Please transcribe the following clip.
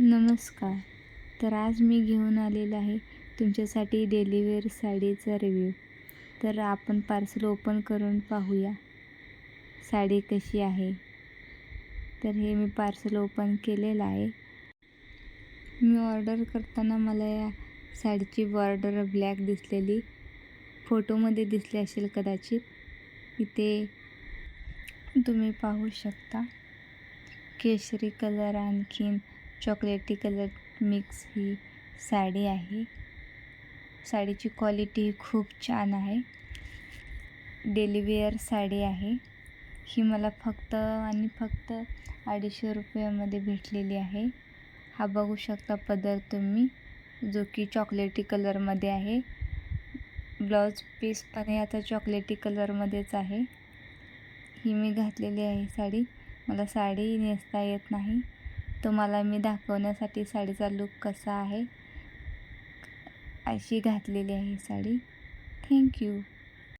नमस्कार. तर आज मी घेऊन आलेलं आहे तुमच्यासाठी डेली वेअर साडीचा रिव्ह्यू. तर आपण पार्सल ओपन करून पाहूया साडी कशी आहे. तर हे मी पार्सल ओपन केलेलं आहे. मी ऑर्डर करताना मला या साडीची बॉर्डर ब्लॅक दिसलेली, फोटोमध्ये दिसली असेल कदाचित. इथे तुम्ही पाहू शकता केशरी कलर आणखीन चॉकलेटी कलर मिक्स ही साडी आहे. साडीची क्वालिटी खूप छान आहे. डेली वेअर साडी आहे. ही मला फक्त आणि फक्त 250 रुपयामध्ये भेटलेली आहे. हा बघू शकता पदर तुम्ही, जो की चॉकलेटी कलरमध्ये आहे. ब्लाऊज पीस पण याचा चॉकलेटी कलरमध्येच आहे. ही मी घातलेली आहे साडी. मला साडी नेसता येत नाही, तुम्हाला मी दाखवण्यासाठी साडीचा लूक कसा आहे अशी घातलेली आहे साडी. थँक्यू.